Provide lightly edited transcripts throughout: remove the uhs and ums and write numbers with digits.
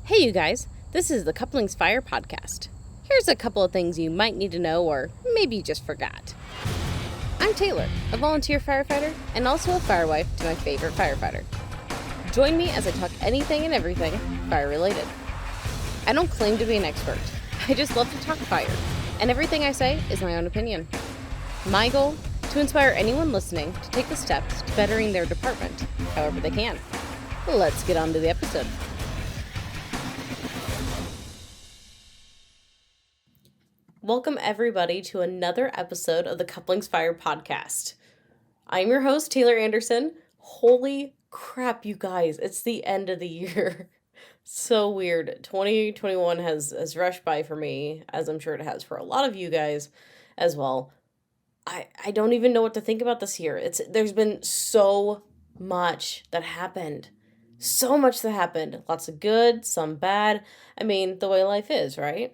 Hey, you guys, this is the Couplings Fire podcast. Here's a couple of things you might need to know, or maybe you just forgot. I'm Taylor, a volunteer firefighter and also a firewife to my favorite firefighter. Join me as I talk anything and everything fire related. I don't claim to be an expert, I just love to talk fire, and everything I say is my own opinion. My goal? To inspire anyone listening to take the steps to bettering their department, however they can. Let's get on to the episode. Welcome, everybody, to another episode of the Couplings Fire podcast. I'm your host, Taylor Anderson. Holy crap, you guys, it's the end of the year. So weird. 2021 has rushed by for me, as I'm sure it has for a lot of you guys as well. I don't even know what to think about this year. There's been so much that happened. So much that happened. Lots of good, some bad. I mean, the way life is, right?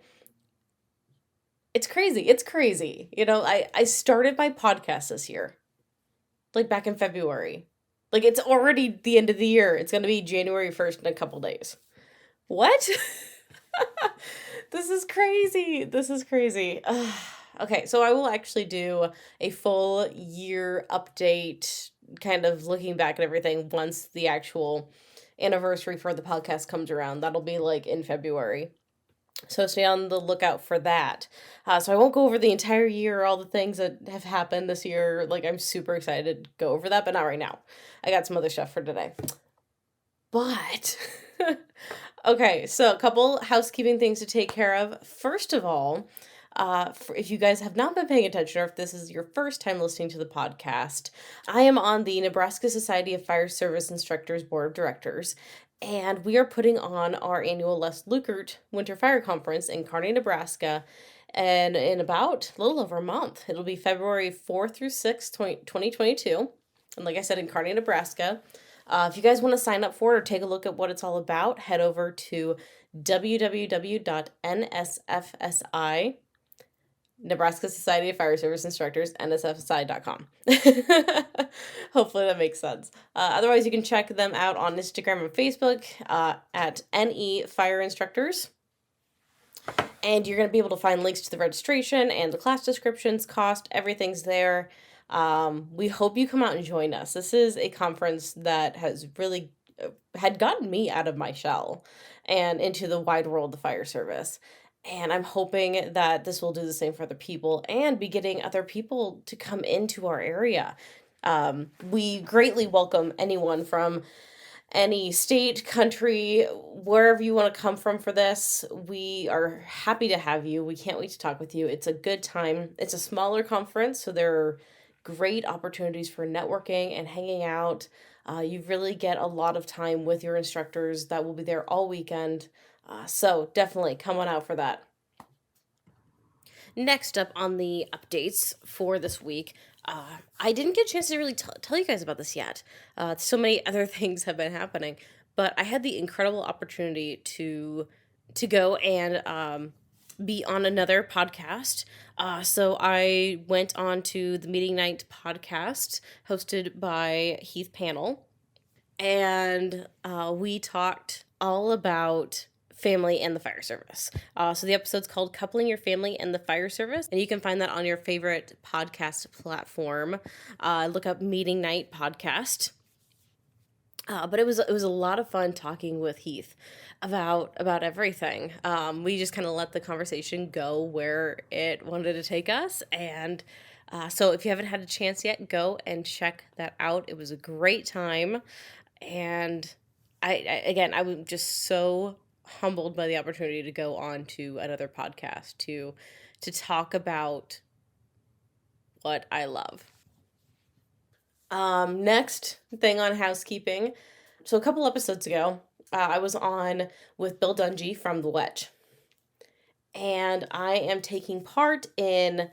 It's crazy. It's crazy. I started my podcast this year, like back in February. Like, it's already the end of the year. It's going to be January 1st in a couple days. What? This is crazy. This is crazy. Okay, so I will actually do a full year update, kind of looking back at everything once the actual anniversary for the podcast comes around. That'll be like in February. So stay on the lookout for that. So I won't go over the entire year, all the things that have happened this year. Like, I'm super excited to go over that, but not right now. I got some other stuff for today. But, okay, so a couple housekeeping things to take care of. First of all, if you guys have not been paying attention, or if this is your first time listening to the podcast, I am on the Nebraska Society of Fire Service Instructors Board of Directors, and we are putting on our annual Les Lukert Winter Fire Conference in Kearney, Nebraska, and in about a little over a month. It'll be February 4th through 6th, 2022, and like I said, in Kearney, Nebraska. If you guys want to sign up for it or take a look at what it's all about, head over to www.nsfsi, Nebraska Society of Fire Service Instructors, nsfsi.com. Hopefully that makes sense. Otherwise, you can check them out on Instagram and Facebook at NE Fire Instructors. And you're going to be able to find links to the registration and the class descriptions, cost, everything's there. We hope you come out and join us. This is a conference that has really had gotten me out of my shell and into the wide world of the fire service. And I'm hoping that this will do the same for other people and be getting other people to come into our area. We greatly welcome anyone from any state, country, wherever you want to come from for this. We are happy to have you. We can't wait to talk with you. It's a good time. It's a smaller conference, so there are great opportunities for networking and hanging out. You really get a lot of time with your instructors that will be there all weekend. So definitely come on out for that. Next up on the updates for this week, I didn't get a chance to really tell you guys about this yet. So many other things have been happening, but I had the incredible opportunity to go and be on another podcast. So I went on to the Meeting Night podcast hosted by Heath Panel, and we talked all about family and the fire service. So the episode's called Coupling Your Family and the Fire Service, and you can find that on your favorite podcast platform. Look up Meeting Night Podcast. But it was a lot of fun talking with Heath about everything. We just kind of let the conversation go where it wanted to take us, and so if you haven't had a chance yet, go and check that out. It was a great time, and I was just so humbled by the opportunity to go on to another podcast to talk about what I love. Next thing on housekeeping. So a couple episodes ago, I was on with Bill Dungy from The Wedge, and I am taking part in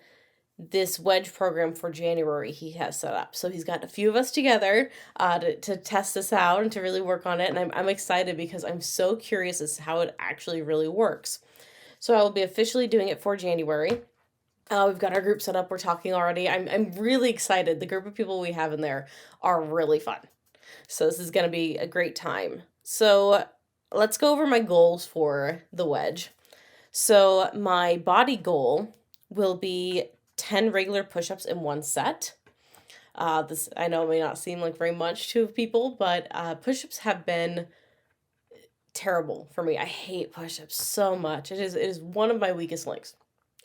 this wedge program for January he has set up. So he's got a few of us together to test this out and to really work on it. And I'm excited because I'm so curious as to how it actually really works. So I will be officially doing it for January. We've got our group set up. We're talking already. I'm really excited. The group of people we have in there are really fun. So this is going to be a great time. So let's go over my goals for the wedge. So my body goal will be 10 regular push-ups in one set. This I know may not seem like very much to people, but push-ups have been terrible for me. I hate push-ups so much. It is one of my weakest links.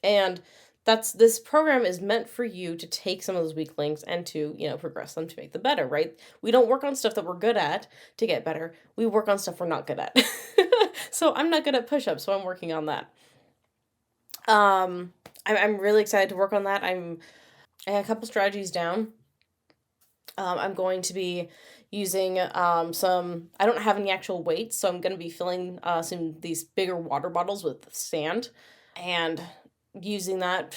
And this program is meant for you to take some of those weak links and to, progress them to make them better, right? We don't work on stuff that we're good at to get better. We work on stuff we're not good at. So I'm not good at push-ups, so I'm working on that. I'm really excited to work on that. I have a couple strategies down. I'm going to be using some. I don't have any actual weights, so I'm going to be filling some these bigger water bottles with sand, and using that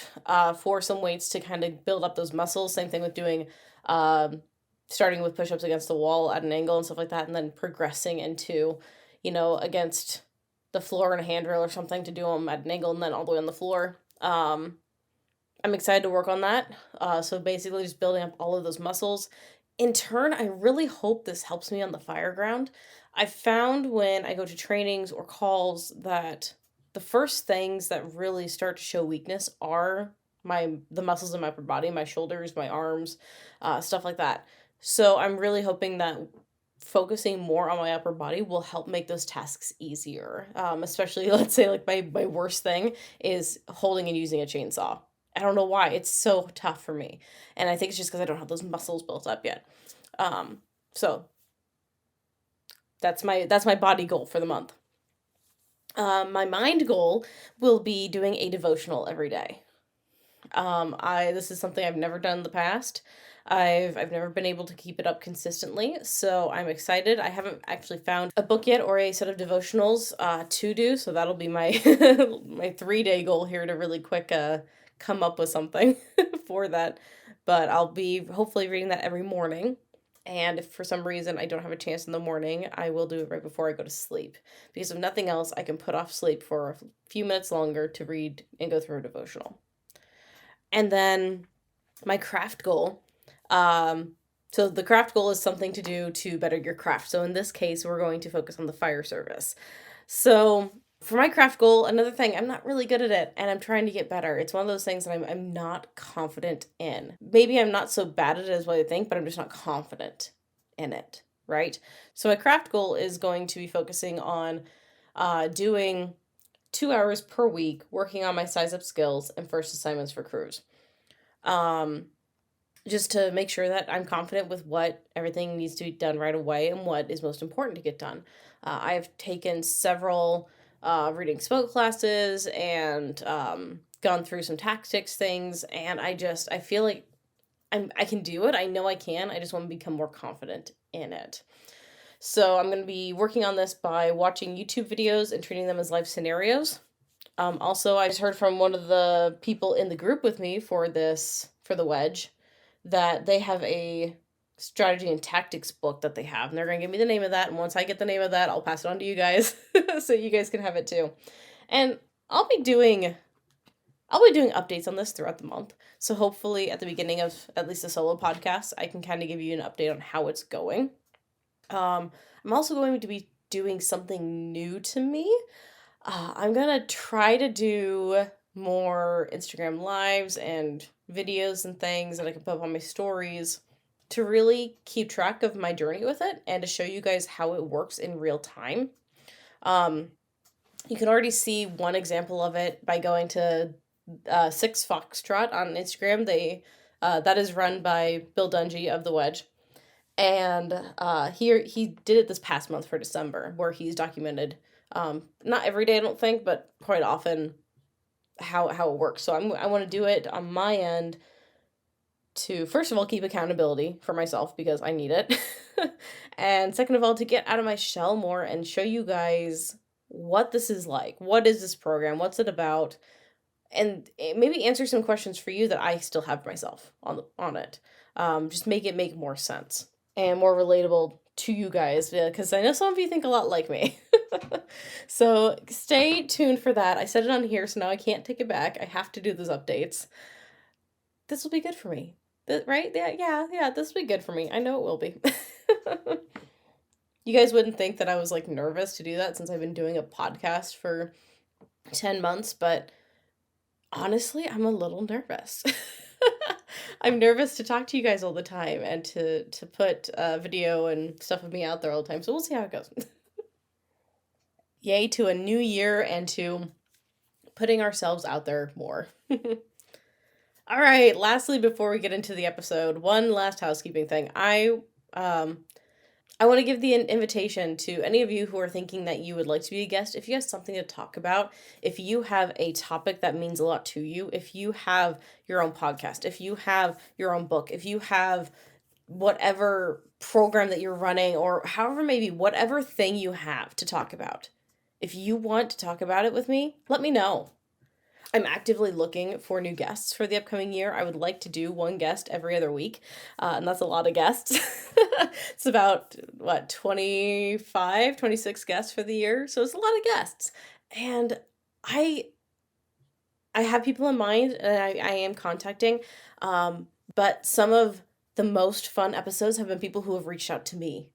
for some weights to kind of build up those muscles. Same thing with doing, starting with push-ups against the wall at an angle and stuff like that, and then progressing into, against the floor and a handrail or something to do them at an angle and then all the way on the floor. I'm excited to work on that. So basically just building up all of those muscles. In turn, I really hope this helps me on the fire ground. I've found when I go to trainings or calls that the first things that really start to show weakness are the muscles in my upper body, my shoulders, my arms, stuff like that. So I'm really hoping that focusing more on my upper body will help make those tasks easier. Especially, let's say, like my worst thing is holding and using a chainsaw. I don't know why. It's so tough for me. And I think it's just because I don't have those muscles built up yet. So that's my body goal for the month. My mind goal will be doing a devotional every day. This is something I've never done in the past. I've never been able to keep it up consistently, so I'm excited. I haven't actually found a book yet or a set of devotionals to do, so that'll be my my 3-day goal here to really quick come up with something for that. But I'll be hopefully reading that every morning. And if for some reason I don't have a chance in the morning, I will do it right before I go to sleep. Because if nothing else, I can put off sleep for a few minutes longer to read and go through a devotional. And then my craft goal. So the craft goal is something to do to better your craft. So in this case, we're going to focus on the fire service. So for my craft goal, another thing, I'm not really good at it and I'm trying to get better. It's one of those things that I'm not confident in. Maybe I'm not so bad at it as what I think, but I'm just not confident in it, right? So my craft goal is going to be focusing on doing 2 hours per week, working on my size up skills and first assignments for crews. Just to make sure that I'm confident with what everything needs to be done right away and what is most important to get done. I've taken several reading smoke classes and gone through some tactics things, and I feel like I can do it. I know I can. I just want to become more confident in it. So I'm going to be working on this by watching YouTube videos and treating them as life scenarios. Also, I just heard from one of the people in the group with me for the wedge, that they have a strategy and tactics book that they have, and they're going to give me the name of that. And once I get the name of that, I'll pass it on to you guys so you guys can have it too. And I'll be doing updates on this throughout the month. So hopefully at the beginning of at least a solo podcast, I can kind of give you an update on how it's going. I'm also going to be doing something new to me. I'm going to try to do more Instagram lives and videos and things that I can put up on my stories to really keep track of my journey with it and to show you guys how it works in real time. You can already see one example of it by going to Six Foxtrot on Instagram. That is run by Bill Dungy of The Wedge. And he did it this past month for December, where he's documented, not every day I don't think, but quite often, how it works. So I want to do it on my end to, first of all, keep accountability for myself because I need it. And second of all, to get out of my shell more and show you guys what this is like. What is this program? What's it about? And maybe answer some questions for you that I still have myself on it. Just make it make more sense and more relatable to you guys, because I know some of you think a lot like me. So stay tuned for that. I said it on here, so now I can't take it back. I have to do those updates. This will be good for me. Right? Yeah, this will be good for me. I know it will be. You guys wouldn't think that I was like nervous to do that since I've been doing a podcast for 10 months, but honestly, I'm a little nervous. I'm nervous to talk to you guys all the time and to put video and stuff of me out there all the time. So we'll see how it goes. Yay to a new year and to putting ourselves out there more. All right, lastly, before we get into the episode, one last housekeeping thing. I want to give the invitation to any of you who are thinking that you would like to be a guest. If you have something to talk about, if you have a topic that means a lot to you, if you have your own podcast, if you have your own book, if you have whatever program that you're running, or however, maybe whatever thing you have to talk about, if you want to talk about it with me, let me know. I'm actively looking for new guests for the upcoming year. I would like to do one guest every other week, and that's a lot of guests. It's about, 25, 26 guests for the year, so it's a lot of guests. And I have people in mind, and I am contacting, but some of the most fun episodes have been people who have reached out to me.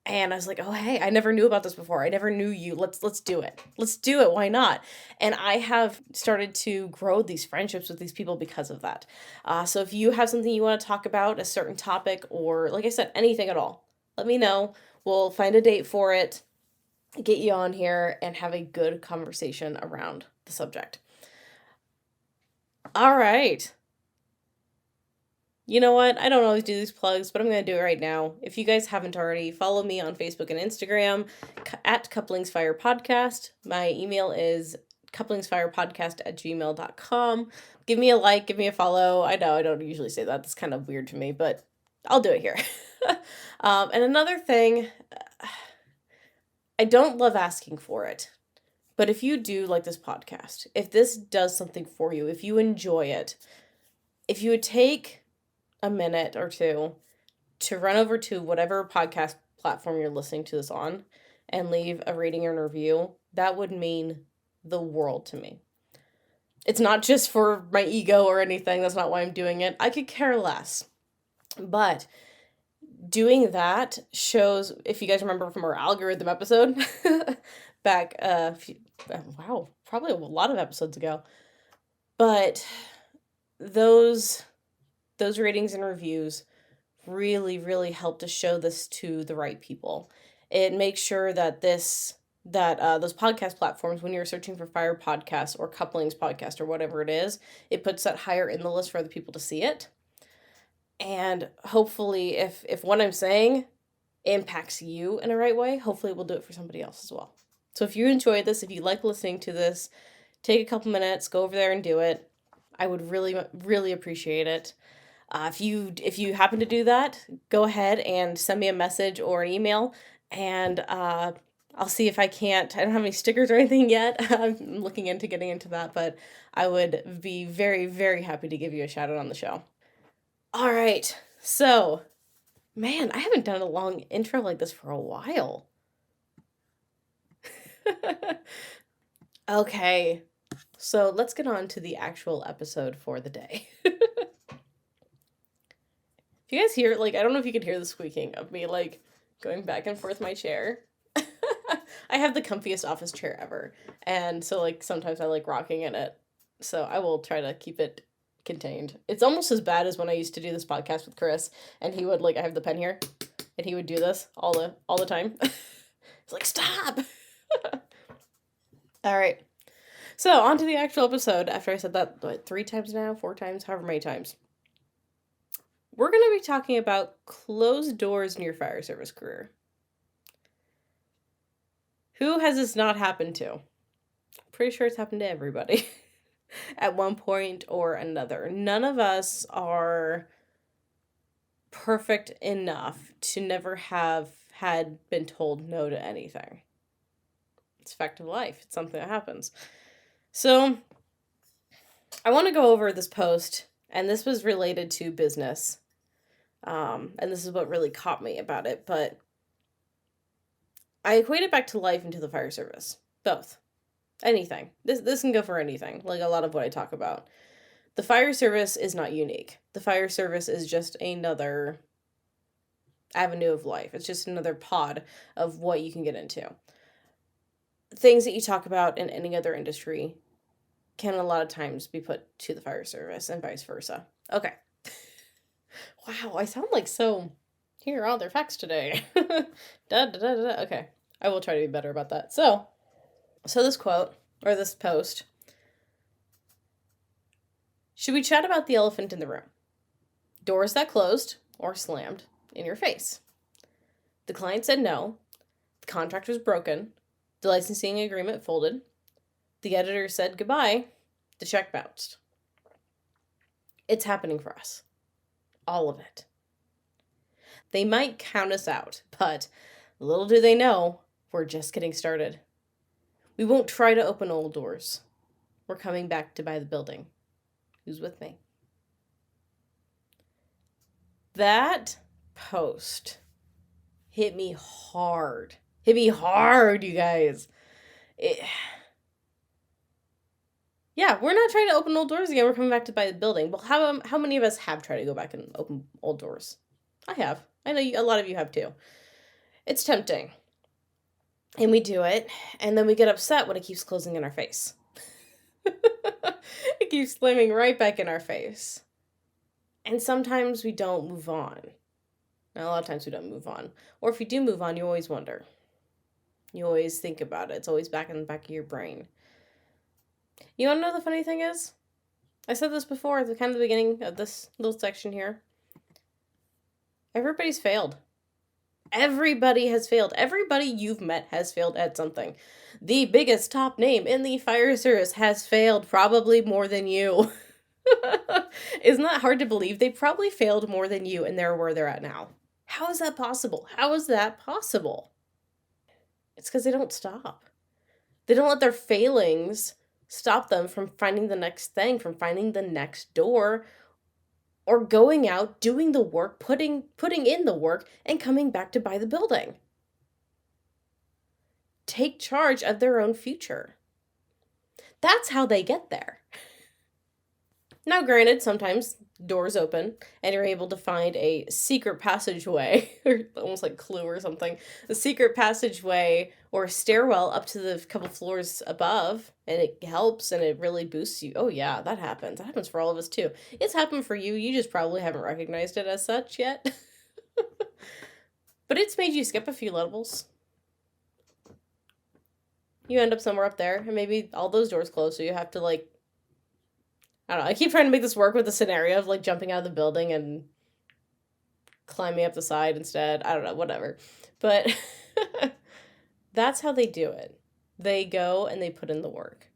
And I was like, oh, hey, I never knew about this before. I never knew you. Let's do it. Let's do it. Why not? And I have started to grow these friendships with these people because of that. So if you have something you want to talk about, a certain topic, or like I said, anything at all, let me know. We'll find a date for it, get you on here, and have a good conversation around the subject. All right. You know what? I don't always do these plugs, but I'm going to do it right now. If you guys haven't already, follow me on Facebook and Instagram at Couplingsfire Podcast. My email is couplingsfirepodcast@gmail.com. Give me a like, give me a follow. I know I don't usually say that. That's kind of weird to me, but I'll do it here. And another thing, I don't love asking for it, but if you do like this podcast, if this does something for you, if you enjoy it, if you would take a minute or two to run over to whatever podcast platform you're listening to this on and leave a rating and review, that would mean the world to me. It's not just for my ego or anything. That's not why I'm doing it. I could care less. But doing that shows, if you guys remember from our algorithm episode back, probably a lot of episodes ago. But those ratings and reviews really, really help to show this to the right people. It makes sure that those podcast platforms, when you're searching for Fire Podcast or Couplings Podcast or whatever it is, it puts that higher in the list for other people to see it. And hopefully, if what I'm saying impacts you in a right way, hopefully we'll do it for somebody else as well. So if you enjoyed this, if you like listening to this, take a couple minutes, go over there and do it. I would really, really appreciate it. If you happen to do that, go ahead and send me a message or an email, and I'll see if I can't. I don't have any stickers or anything yet. I'm looking into getting into that, but I would be very, very happy to give you a shout out on the show. All right, so, man, I haven't done a long intro like this for a while. Okay, so let's get on to the actual episode for the day. If you guys hear, I don't know if you can hear the squeaking of me, going back and forth my chair. I have the comfiest office chair ever, and so, sometimes I like rocking in it, so I will try to keep it contained. It's almost as bad as when I used to do this podcast with Chris, and he would, I have the pen here, and he would do this all the time. It's like, stop! All right, so on to the actual episode, after I said that, 3 times now, 4 times, however many times. We're going to be talking about closed doors in your fire service career. Who has this not happened to? Pretty sure it's happened to everybody at one point or another. None of us are perfect enough to never have had been told no to anything. It's a fact of life. It's something that happens. So I want to go over this post, and this was related to business. And this is what really caught me about it, but I equate it back to life and to the fire service. Both. Anything. This can go for anything, like a lot of what I talk about. The fire service is not unique. The fire service is just another avenue of life. It's just another pod of what you can get into. Things that you talk about in any other industry can a lot of times be put to the fire service and vice versa. Okay. Wow, I sound like so. Here are all their facts today. da, da, da, da, da. Okay, I will try to be better about that. So this quote or this post. Should we chat about the elephant in the room? Doors that closed or slammed in your face. The client said no. The contract was broken. The licensing agreement folded. The editor said goodbye. The check bounced. It's happening for us. All of it. They might count us out, but little do they know, we're just getting started. We won't try to open old doors. We're coming back to buy the building. Who's with me? That post hit me hard. Hit me hard, you guys. Yeah, we're not trying to open old doors again. We're coming back to buy the building. Well, how many of us have tried to go back and open old doors? I have. I know a lot of you have too. It's tempting. And we do it, and then we get upset when it keeps closing in our face. It keeps slamming right back in our face. And sometimes we don't move on. And a lot of times we don't move on. Or if you do move on, you always wonder. You always think about it. It's always back in the back of your brain. You want to know the funny thing is? I said this before at the kind of the beginning of this little section here. Everybody's failed. Everybody has failed. Everybody you've met has failed at something. The biggest top name in the fire service has failed probably more than you. Isn't that hard to believe? They probably failed more than you and they're where they're at now. How is that possible? How is that possible? It's because they don't stop. They don't let their failings stop them from finding the next thing, from finding the next door, or going out, doing the work, putting in the work, and coming back to buy the building. Take charge of their own future. That's how they get there. Now, granted, sometimes doors open and you're able to find a secret passageway, or almost like Clue or something, a secret passageway or a stairwell up to the couple floors above, and it helps and it really boosts you. Oh yeah, that happens. That happens for all of us too. It's happened for you. You just probably haven't recognized it as such yet. But it's made you skip a few levels. You end up somewhere up there, and maybe all those doors close, so you have to like, I don't know, I keep trying to make this work with the scenario of like jumping out of the building and climbing up the side instead. I don't know, whatever. But that's how they do it. They go and they put in the work.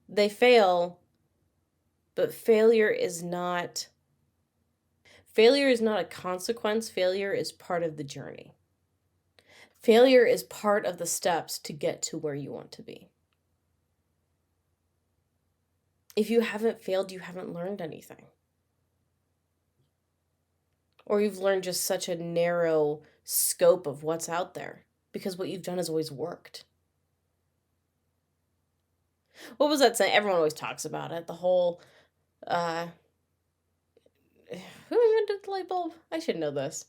They fail, but failure is not a consequence. Failure is part of the journey. Failure is part of the steps to get to where you want to be. If you haven't failed, you haven't learned anything. Or you've learned just such a narrow scope of what's out there because what you've done has always worked. What was that saying? Everyone always talks about it. The whole, who invented the light bulb? I should know this.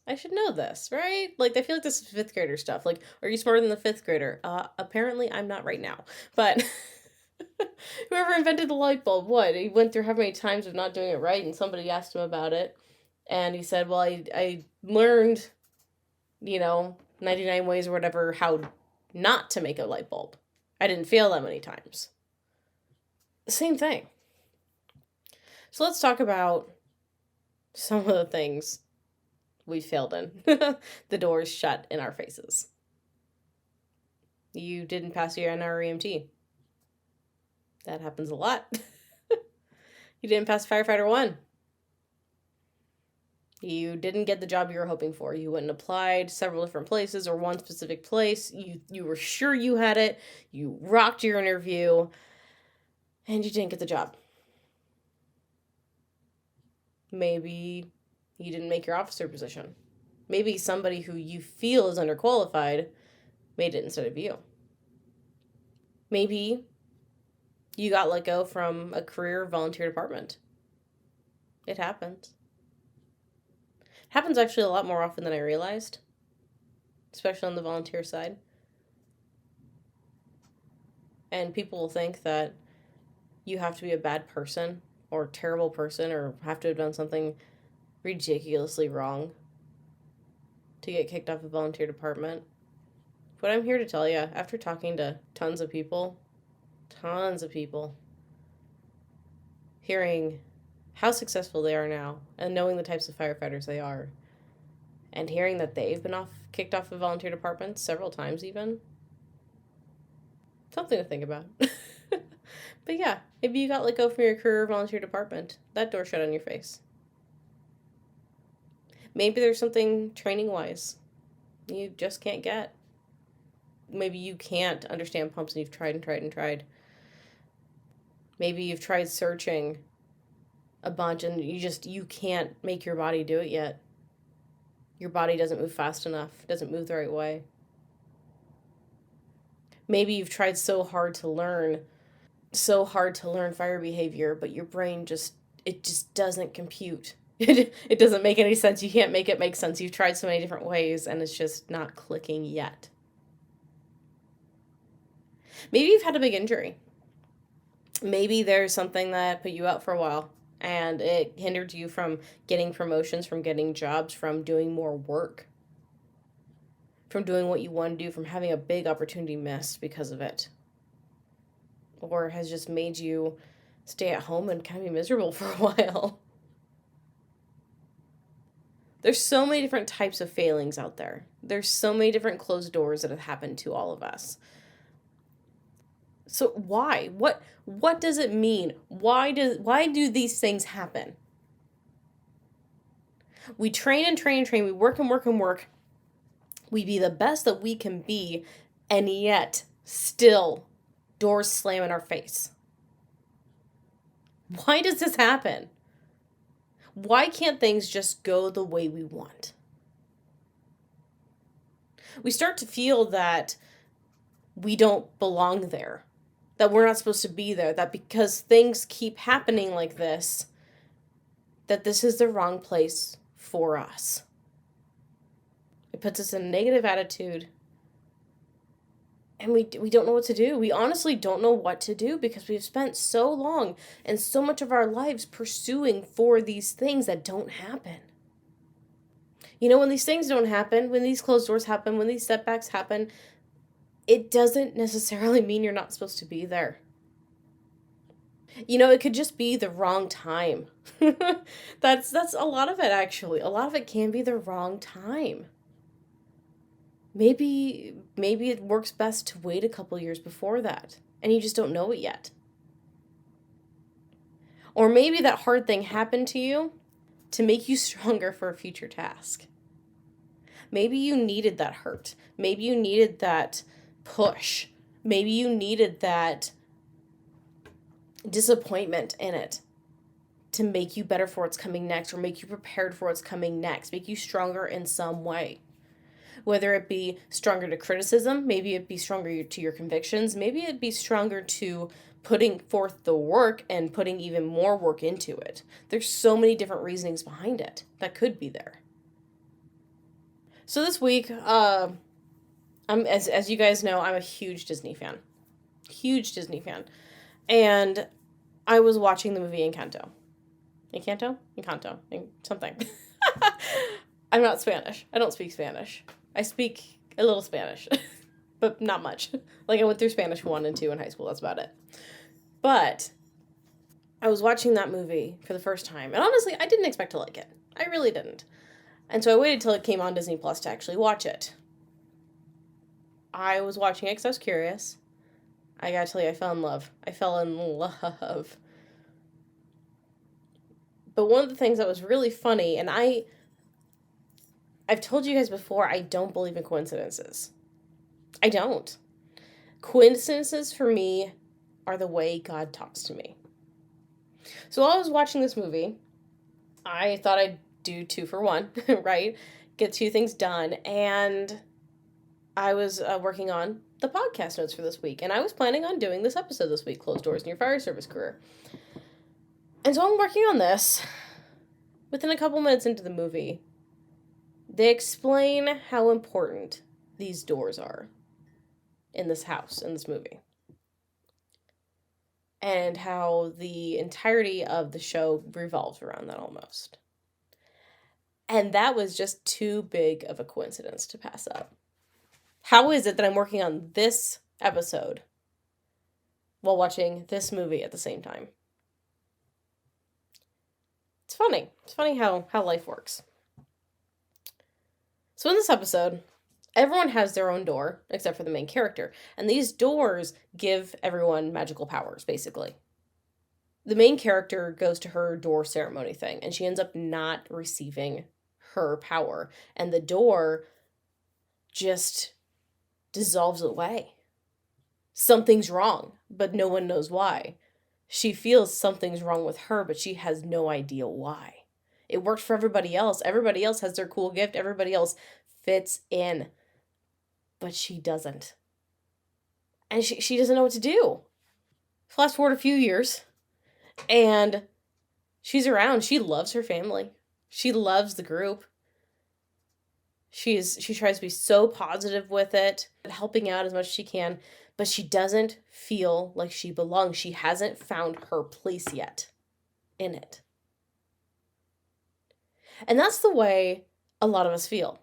Right? Like, I feel like this is fifth grader stuff. Like, are you smarter than the fifth grader? Apparently I'm not right now. But whoever invented the light bulb, what? He went through how many times of not doing it right, and somebody asked him about it. And he said, well, I learned, 99 ways or whatever, how not to make a light bulb. I didn't fail that many times. Same thing. So let's talk about some of the things we failed in. The doors shut in our faces. You didn't pass your NREMT. That happens a lot. You didn't pass Firefighter 1. You didn't get the job you were hoping for. You went and applied several different places or one specific place. You were sure you had it. You rocked your interview. And you didn't get the job. Maybe you didn't make your officer position. Maybe somebody who you feel is underqualified made it instead of you. Maybe you got let go from a career volunteer department. It happens. Happens actually a lot more often than I realized, especially on the volunteer side. And people will think that you have to be a bad person or a terrible person or have to have done something ridiculously wrong to get kicked off a volunteer department. But I'm here to tell you, after talking to tons of people, hearing how successful they are now and knowing the types of firefighters they are, and hearing that they've been kicked off of volunteer departments several times even, something to think about. But yeah, maybe you got let go from your career volunteer department. That door shut on your face. Maybe there's something training-wise you just can't get. Maybe you can't understand pumps and you've tried and tried and tried. Maybe you've tried searching a bunch and you can't make your body do it yet. Your body doesn't move fast enough, doesn't move the right way. Maybe you've tried so hard to learn fire behavior, but your brain just doesn't compute. It doesn't make any sense. You can't make it make sense. You've tried so many different ways and it's just not clicking yet. Maybe you've had a big injury. Maybe there's something that put you out for a while and it hindered you from getting promotions, from getting jobs, from doing more work, from doing what you want to do, from having a big opportunity missed because of it. Or has just made you stay at home and kind of be miserable for a while. There's so many different types of failings out there. There's so many different closed doors that have happened to all of us. So why? What does it mean? Why do these things happen? We train and train and train. We work and work and work. We be the best that we can be, and yet still doors slam in our face. Why does this happen? Why can't things just go the way we want? We start to feel that we don't belong there, that we're not supposed to be there, that because things keep happening like this, that this is the wrong place for us. It puts us in a negative attitude, and we don't know what to do. We honestly don't know what to do because we've spent so long and so much of our lives pursuing for these things that don't happen. You know, when these things don't happen, when these closed doors happen, when these setbacks happen, it doesn't necessarily mean you're not supposed to be there. You know, it could just be the wrong time. That's a lot of it, actually. A lot of it can be the wrong time. Maybe it works best to wait a couple years before that, and you just don't know it yet. Or maybe that hard thing happened to you to make you stronger for a future task. Maybe you needed that hurt. Maybe you needed that push. Maybe you needed that disappointment in it to make you better for what's coming next, or make you prepared for what's coming next, make you stronger in some way. Whether it be stronger to criticism, maybe it be stronger to your convictions, maybe it'd be stronger to putting forth the work and putting even more work into it. There's so many different reasonings behind it that could be there. So this week, I'm as you guys know, I'm a huge Disney fan. And I was watching the movie Encanto. Something. I'm not Spanish. I don't speak Spanish. I speak a little Spanish, but not much. Like, I went through Spanish 1 and 2 in high school. That's about it. But I was watching that movie for the first time. And honestly, I didn't expect to like it. I really didn't. And so I waited till it came on Disney Plus to actually watch it. I was watching it because I was curious. I gotta tell you, I fell in love. But one of the things that was really funny, and I've told you guys before, I don't believe in coincidences. I don't. Coincidences for me are the way God talks to me. So while I was watching this movie, I thought I'd do 2 for 1, right? Get 2 things done. And I was working on the podcast notes for this week. And I was planning on doing this episode this week, Closed Doors in Your Fire Service Career. And so I'm working on this. Within a couple minutes into the movie, They explain how important these doors are in this house, in this movie, and how the entirety of the show revolves around that almost. And that was just too big of a coincidence to pass up. How is it that I'm working on this episode while watching this movie at the same time? It's funny. It's funny how life works. So in this episode, everyone has their own door, except for the main character. And these doors give everyone magical powers, basically. The main character goes to her door ceremony thing, and she ends up not receiving her power. And the door just dissolves away. Something's wrong, but no one knows why. She feels something's wrong with her, but she has no idea why. It worked for everybody else. Everybody else has their cool gift. Everybody else fits in. But she doesn't. And she doesn't know what to do. Fast forward a few years, and she's around. She loves her family. She loves the group. She tries to be so positive with it, helping out as much as she can, but she doesn't feel like she belongs. She hasn't found her place yet in it. And that's the way a lot of us feel.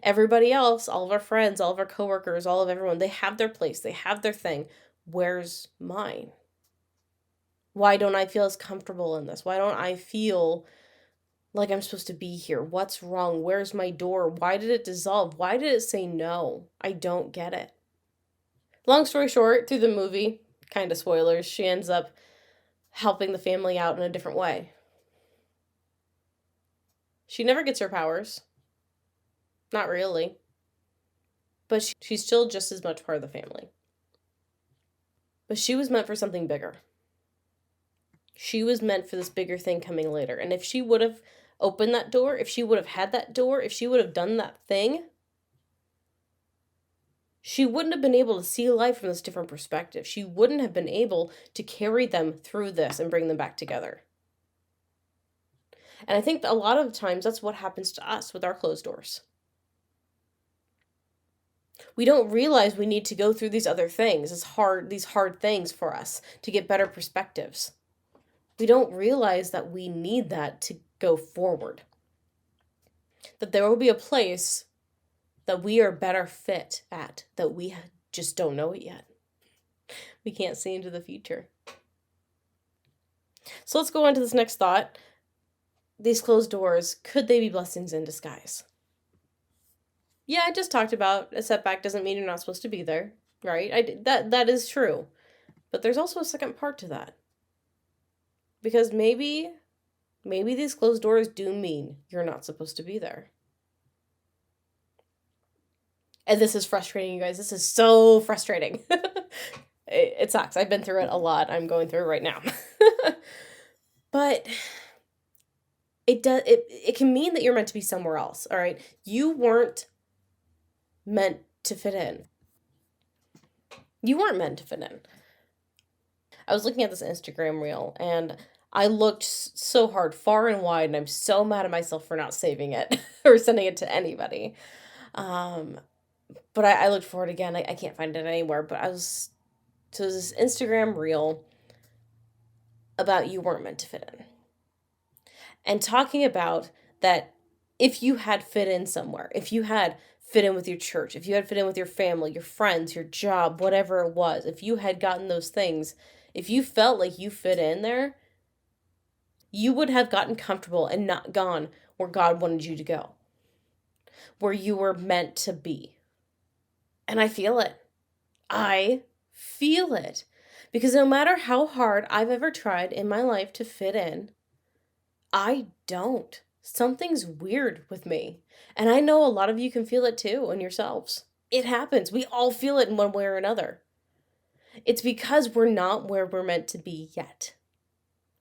Everybody else, all of our friends, all of our coworkers, all of everyone, they have their place, they have their thing. Where's mine? Why don't I feel as comfortable in this? Why don't I feel like I'm supposed to be here? What's wrong? Where's my door? Why did it dissolve? Why did it say no? I don't get it. Long story short, through the movie, kind of spoilers, she ends up helping the family out in a different way. She never gets her powers. Not really. But she's still just as much part of the family. But she was meant for something bigger. She was meant for this bigger thing coming later. And if she would have opened that door, if she would have had that door, if she would have done that thing, she wouldn't have been able to see life from this different perspective. She wouldn't have been able to carry them through this and bring them back together. And I think a lot of times that's what happens to us with our closed doors. We don't realize we need to go through these other things, these hard things for us to get better perspectives. We don't realize that we need that to go forward. That there will be a place that we are better fit at, that we just don't know it yet. We can't see into the future. So let's go on to this next thought. These closed doors, could they be blessings in disguise? Yeah, I just talked about a setback doesn't mean you're not supposed to be there, right? That is true. But there's also a second part to that. Because maybe these closed doors do mean you're not supposed to be there. And this is frustrating, you guys. This is so frustrating. It sucks. I've been through it a lot. I'm going through it right now. But it can mean that you're meant to be somewhere else, all right? You weren't meant to fit in. You weren't meant to fit in. I was looking at this Instagram reel, and I looked so hard, far and wide, and I'm so mad at myself for not saving it or sending it to anybody. But I looked for it again. I can't find it anywhere. But it was this Instagram reel about you weren't meant to fit in. And talking about that if you had fit in somewhere, if you had fit in with your church, if you had fit in with your family, your friends, your job, whatever it was, if you had gotten those things, if you felt like you fit in there, you would have gotten comfortable and not gone where God wanted you to go, where you were meant to be. And I feel it. I feel it. Because no matter how hard I've ever tried in my life to fit in, I don't. Something's weird with me. And I know a lot of you can feel it too in yourselves. It happens. We all feel it in one way or another. It's because we're not where we're meant to be yet.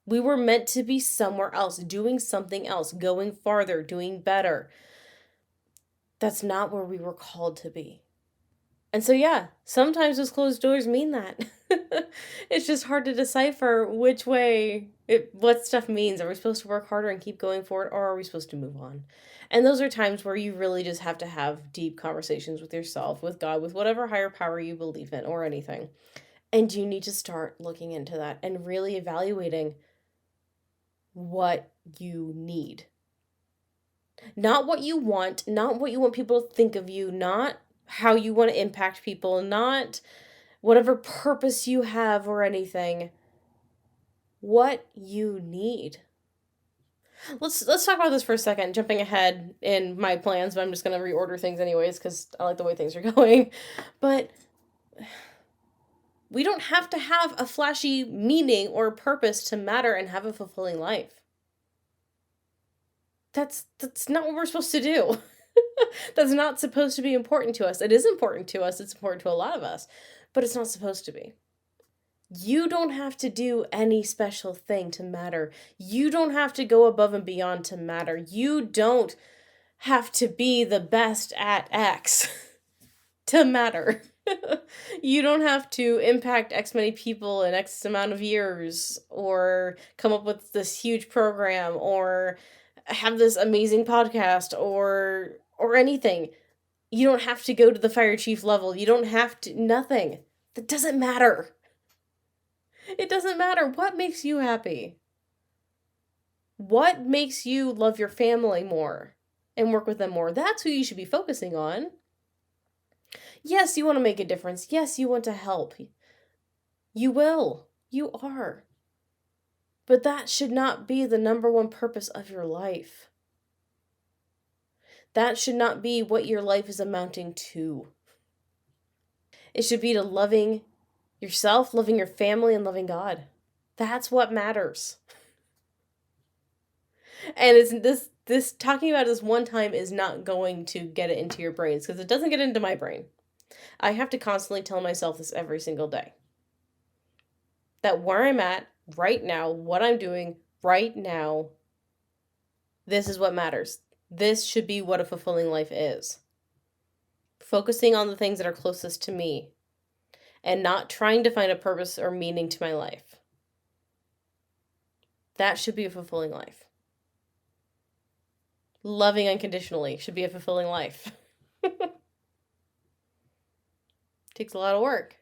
We were meant to be somewhere else, doing something else, going farther, doing better. That's not where we were called to be. And so, yeah, sometimes those closed doors mean that. It's just hard to decipher what stuff means. Are we supposed to work harder and keep going forward, or are we supposed to move on? And those are times where you really just have to have deep conversations with yourself, with God, with whatever higher power you believe in, or anything. And you need to start looking into that and really evaluating what you need. Not what you want, not what you want people to think of you, not how you want to impact people, not whatever purpose you have or anything. What you need. Let's talk about this for a second, jumping ahead in my plans, but I'm just going to reorder things anyways cuz I like the way things are going. But we don't have to have a flashy meaning or purpose to matter and have a fulfilling life. That's not what we're supposed to do. That's not supposed to be important to us. It is important to us. It's important to a lot of us, but it's not supposed to be. You don't have to do any special thing to matter. You don't have to go above and beyond to matter. You don't have to be the best at X to matter. You don't have to impact X many people in X amount of years, or come up with this huge program, or have this amazing podcast, or anything. You don't have to go to the fire chief level. You don't have to, nothing. That doesn't matter. It doesn't matter. What makes you happy? What makes you love your family more and work with them more? That's who you should be focusing on. Yes, you want to make a difference. Yes, you want to help. You will. You are. But that should not be the number one purpose of your life. That should not be what your life is amounting to. It should be to loving yourself, loving your family, and loving God. That's what matters. And it's this talking about this one time is not going to get it into your brains, because it doesn't get into my brain. I have to constantly tell myself this every single day. That where I'm at right now, what I'm doing right now, this is what matters. This should be what a fulfilling life is. Focusing on the things that are closest to me and not trying to find a purpose or meaning to my life. That should be a fulfilling life. Loving unconditionally should be a fulfilling life. Takes a lot of work.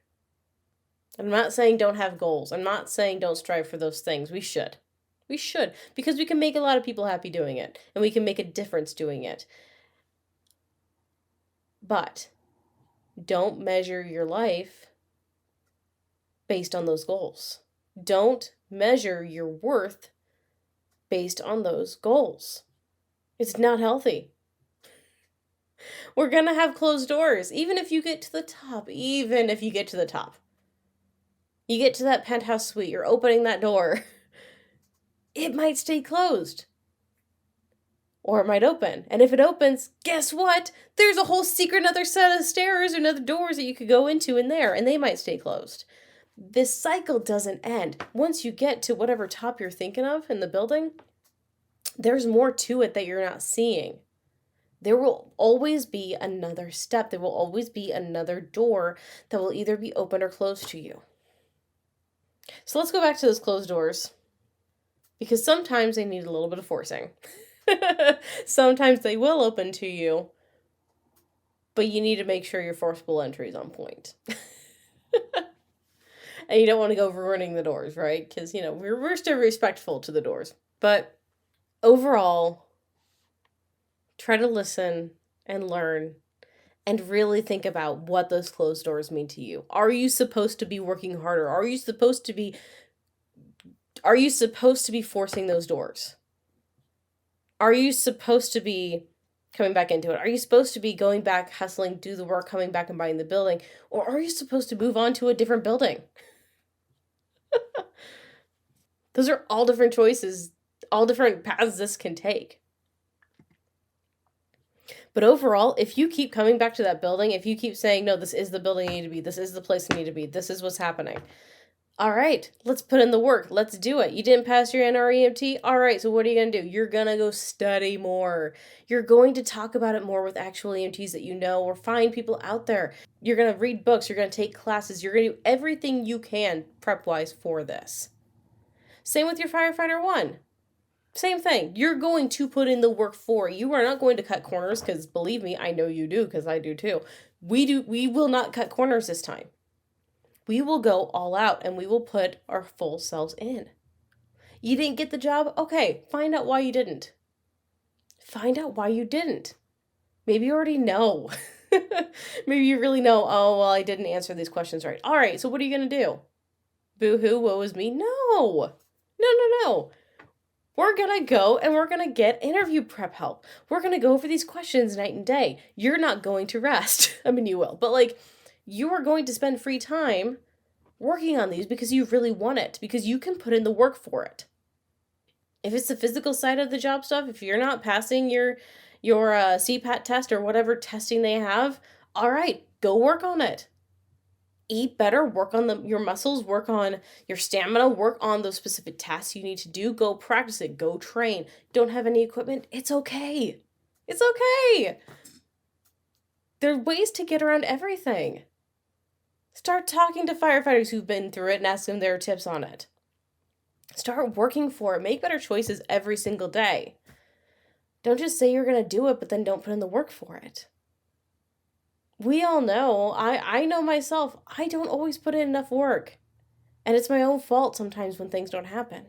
I'm not saying don't have goals. I'm not saying don't strive for those things. We should. We should, because we can make a lot of people happy doing it, and we can make a difference doing it. But don't measure your life based on those goals. Don't measure your worth based on those goals. It's not healthy. We're going to have closed doors, even if you get to the top, even if you get to the top. You get to that penthouse suite, you're opening that door. It might stay closed. Or it might open. And if it opens, guess what? There's a whole secret another set of stairs or another doors that you could go into in there, and they might stay closed. This cycle doesn't end. Once you get to whatever top you're thinking of in the building, there's more to it that you're not seeing. There will always be another step. There will always be another door that will either be open or closed to you. So let's go back to those closed doors, because sometimes they need a little bit of forcing. Sometimes they will open to you, but you need to make sure your forcible entry is on point. And you don't want to go ruining the doors, right? Because, we're still respectful to the doors. But overall, try to listen and learn and really think about what those closed doors mean to you. Are you supposed to be working harder? Are you supposed to be forcing those doors? Are you supposed to be coming back into it? Are you supposed to be going back, hustling, do the work, coming back and buying the building? Or are you supposed to move on to a different building? Those are all different choices, all different paths this can take. But overall, if you keep coming back to that building, if you keep saying, no, this is the building I need to be, this is the place I need to be, this is what's happening, All right, let's put in the work. Let's do it. You didn't pass your NREMT? All right, so what are you going to do? You're going to go study more. You're going to talk about it more with actual EMTs that you know, or find people out there. You're going to read books. You're going to take classes. You're going to do everything you can prep-wise for this. Same with your firefighter one. Same thing. You're going to put in the work for it. You are not going to cut corners, because believe me, I know you do, because I do too. We will not cut corners this time. We will go all out and we will put our full selves in. You didn't get the job? Okay, find out why you didn't. Find out why you didn't. Maybe you already know. Maybe you really know, oh, well, I didn't answer these questions right. All right, so what are you going to do? Boo-hoo, woe is me? No. No. We're going to go and we're going to get interview prep help. We're going to go over these questions night and day. You're not going to rest. I mean, you will, but like, you are going to spend free time working on these because you really want it, because you can put in the work for it. If it's the physical side of the job stuff, if you're not passing your CPAT test or whatever testing they have, all right, go work on it. Eat better, work on your muscles, work on your stamina, work on those specific tasks you need to do. Go practice it, go train. Don't have any equipment? It's okay. It's okay. There are ways to get around everything. Start talking to firefighters who've been through it and ask them their tips on it. Start working for it. Make better choices every single day. Don't just say you're going to do it, but then don't put in the work for it. We all know, I know myself, I don't always put in enough work. And it's my own fault sometimes when things don't happen.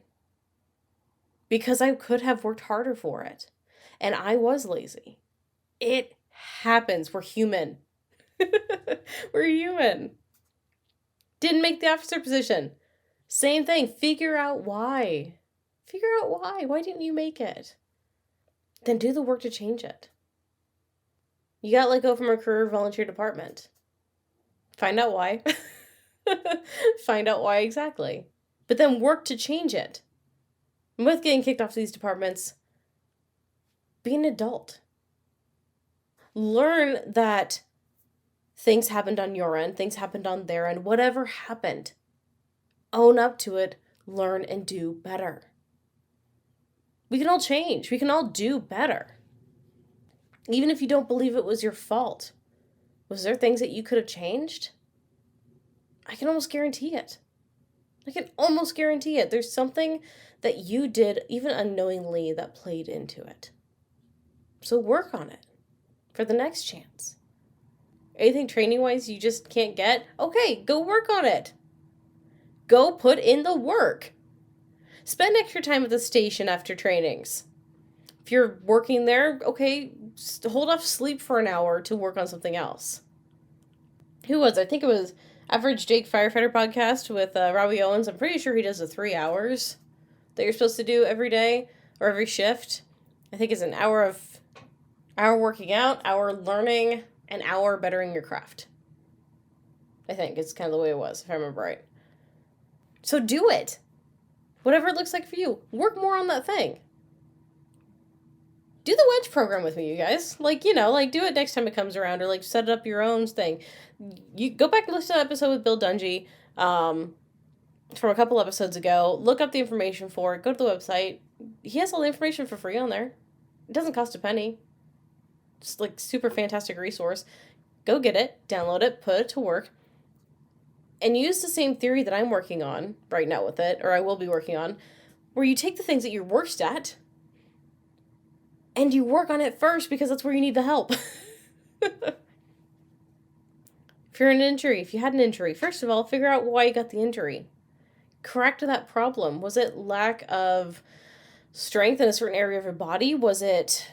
Because I could have worked harder for it. And I was lazy. It happens. We're human. We're human. Didn't make the officer position. Same thing. Figure out why. Figure out why. Why didn't you make it? Then do the work to change it. You got let go from a career volunteer department. Find out why. Find out why exactly. But then work to change it. And with getting kicked off these departments, be an adult. Learn that things happened on your end, things happened on their end, whatever happened. Own up to it, learn and do better. We can all change. We can all do better. Even if you don't believe it was your fault. Was there things that you could have changed? I can almost guarantee it. I can almost guarantee it. There's something that you did, even unknowingly, that played into it. So work on it for the next chance. Anything training-wise you just can't get? Okay, go work on it. Go put in the work. Spend extra time at the station after trainings. If you're working there, okay, hold off sleep for an hour to work on something else. Who was? I think it was Average Jake Firefighter podcast with Robbie Owens. I'm pretty sure he does the 3 hours that you're supposed to do every day or every shift. I think it's an hour working out, hour learning, an hour bettering your craft. I think it's kind of the way it was, if I remember right. So do it. Whatever it looks like for you. Work more on that thing. Do the wedge program with me, you guys. Like, do it next time it comes around, or set up your own thing. You go back and listen to that episode with Bill Dungy from a couple episodes ago. Look up the information for it. Go to the website. He has all the information for free on there. It doesn't cost a penny. It's super fantastic resource. Go get it, download it, put it to work, and use the same theory that I'm working on right now with it, or I will be working on, where you take the things that you're worst at, and you work on it first because that's where you need the help. If you're in an injury, if you had an injury, first of all, figure out why you got the injury. Correct that problem. Was it lack of strength in a certain area of your body? Was it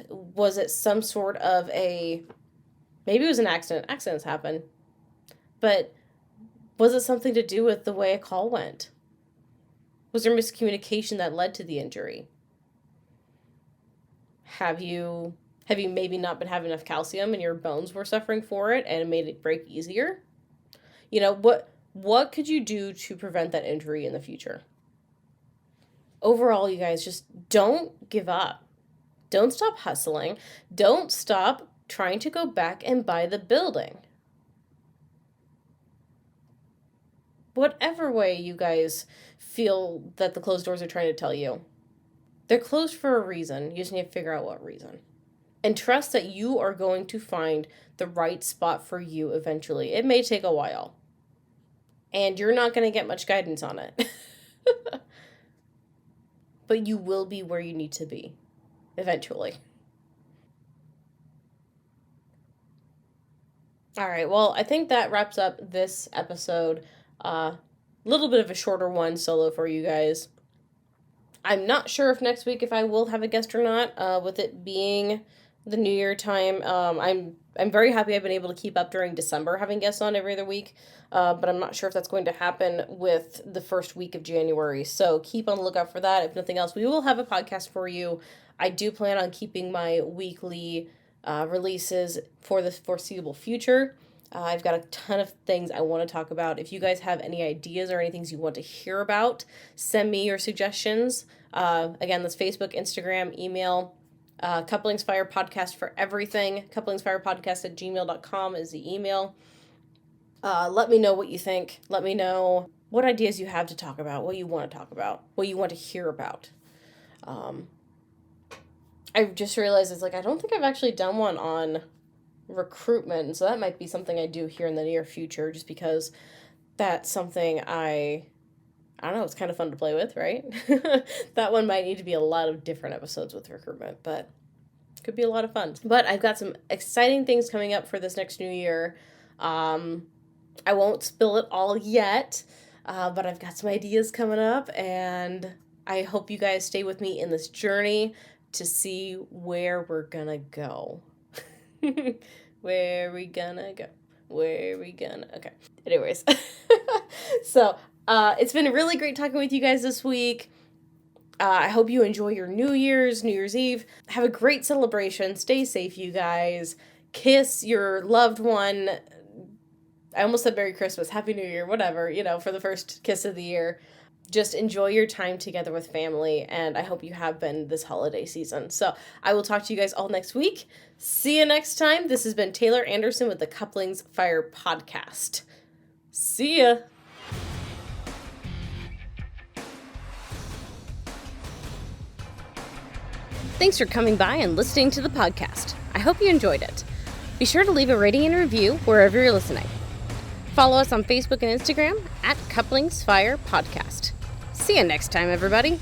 some sort of maybe it was an accident. Accidents happen. But was it something to do with the way a call went? Was there miscommunication that led to the injury? Have you maybe not been having enough calcium and your bones were suffering for it and it made it break easier? What could you do to prevent that injury in the future? Overall, you guys, just don't give up. Don't stop hustling. Don't stop trying to go back and buy the building. whatever way you guys feel that the closed doors are trying to tell you. They're closed for a reason. You just need to figure out what reason. And trust that you are going to find the right spot for you eventually. It may take a while. And you're not going to get much guidance on it. But you will be where you need to be eventually. All right, well, I think that wraps up this episode. Little bit of a shorter one solo for you guys. I'm not sure if next week if I will have a guest or not, with it being the New Year time. I'm very happy I've been able to keep up during December having guests on every other week, but I'm not sure if that's going to happen with the first week of January. So keep on the lookout for that. If nothing else, we will have a podcast for you. I do plan on keeping my weekly releases for the foreseeable future. I've got a ton of things I want to talk about. If you guys have any ideas or any things you want to hear about, send me your suggestions. Again, that's Facebook, Instagram, email. Couplings Fire Podcast for everything. couplingsfirepodcast@gmail.com is the email. Let me know what you think. Let me know what ideas you have to talk about, what you want to talk about, what you want to hear about. I just realized it's like, I don't think I've actually done one on recruitment, so that might be something I do here in the near future, just because that's something I don't know, it's kind of fun to play with, right? That one might need to be a lot of different episodes with recruitment, but could be a lot of fun. But I've got some exciting things coming up for this next new year. I won't spill it all yet, but I've got some ideas coming up, and I hope you guys stay with me in this journey to see where we're gonna go. Where we gonna go? Where we gonna... Okay. Anyways. So, it's been really great talking with you guys this week. I hope you enjoy your New Year's Eve. Have a great celebration. Stay safe, you guys. Kiss your loved one. I almost said Merry Christmas, Happy New Year, whatever, for the first kiss of the year. Just enjoy your time together with family, and I hope you have been this holiday season. So I will talk to you guys all next week. See you next time. This has been Taylor Anderson with the Couplings Fire Podcast. See ya. Thanks for coming by and listening to the podcast. I hope you enjoyed it. Be sure to leave a rating and review wherever you're listening. Follow us on Facebook and Instagram @Couplings Fire Podcast. See you next time, everybody.